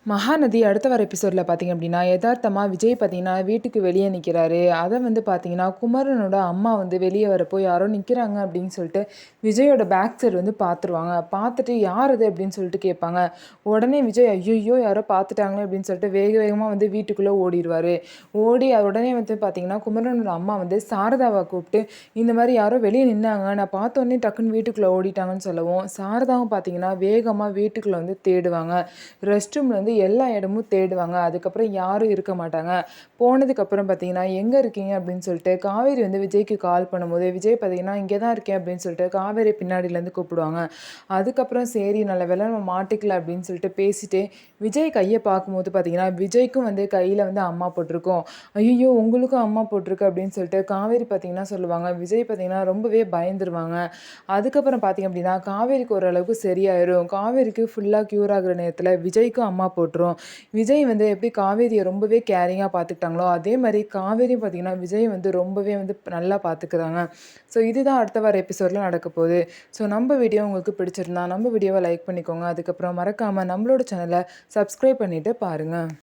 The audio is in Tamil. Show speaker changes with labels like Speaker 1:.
Speaker 1: மகாநதி அடுத்த வர எபிசோடில் பார்த்தீங்க அப்படின்னா யதார்த்தமாக விஜய் பார்த்தீங்கன்னா வீட்டுக்கு வெளியே நிற்கிறாரு. அதை வந்து பார்த்தீங்கன்னா குமரனோட அம்மா வந்து வெளியே வரப்போ யாரோ நிற்கிறாங்க அப்படின்னு சொல்லிட்டு விஜயோட பேக் சைடு வந்து பார்த்துருவாங்க. பார்த்துட்டு யார் அது அப்படின்னு சொல்லிட்டு கேட்பாங்க. உடனே விஜய் ஐயோ யாரோ பார்த்துட்டாங்களே அப்படின்னு சொல்லிட்டு வேக வேகமாக வந்து வீட்டுக்குள்ளே ஓடிடுவார். ஓடி உடனே வந்து பார்த்தீங்கன்னா குமரனோட அம்மா வந்து சாரதாவை கூப்பிட்டு இந்த மாதிரி யாரோ வெளியே நின்னாங்க, நான் பார்த்தோன்னே டக்குன்னு வீட்டுக்குள்ளே ஓடிட்டாங்கன்னு சொல்லவும் சாரதாவும் பார்த்தீங்கன்னா வேகமாக வீட்டுக்குள்ளே வந்து தேடுவாங்க. ரெஸ்ட் ரூமில் வந்து எல்லா இடமும் தேடுவாங்க. அதுக்கப்புறம் யாரும் இருக்க மாட்டாங்க. போனதுக்கப்புறம் பார்த்தீங்கன்னா, எங்கே இருக்கீங்க அப்படின்னு சொல்லிட்டு காவேரி வந்து விஜய்க்கு கால் பண்ணும்போது, விஜய் பார்த்தீங்கன்னா, இங்கே தான் இருக்கேன் அப்படின்னு சொல்லிட்டு காவேரி பின்னாடியிலேருந்து கூப்பிடுவாங்க. அதுக்கப்புறம் சரி நல்ல வேளை நம்ம மாட்டிக்கல அப்படின்னு சொல்லிட்டு பேசிட்டு, விஜய் கையை பார்க்கும்போது பார்த்தீங்கன்னா, விஜய்க்கும் வந்து கையில் வந்து அம்மா போட்டிருக்கும். ஐயோ உங்களுக்கும் அம்மா போட்டிருக்கு அப்படின்னு சொல்லிட்டு காவேரி பார்த்தீங்கன்னா சொல்லுவாங்க. விஜய் பார்த்தீங்கன்னா ரொம்பவே பயந்துருவாங்க. அதுக்கப்புறம் பார்த்தீங்க அப்படின்னா, காவேரிக்கு ஓரளவுக்கு சரியாயிரும். காவேரிக்கு ஃபுல்லாக க்யூர் ஆகுற நேரத்தில் விஜய்க்கும் அம்மா போட்டுரும். விஜய் வந்து எப்படி காவேரியை ரொம்பவே கேரிங்காக பார்த்துக்கிட்டாங்களோ, அதே மாதிரி காவேரியும் பார்த்தீங்கன்னா, விஜய் வந்து ரொம்பவே வந்து நல்லா பார்த்துக்கிறாங்க. ஸோ இதுதான் அடுத்த வார எபிசோடில் நடக்க போகுது. ஸோ நம்ம வீடியோ உங்களுக்கு பிடிச்சிருந்தா நம்ம வீடியோவை லைக் பண்ணிக்கோங்க. அதுக்கப்புறம் மறக்காமல் நம்மளோட சேனலை சப்ஸ்கிரைப் பண்ணிவிட்டு பாருங்கள்.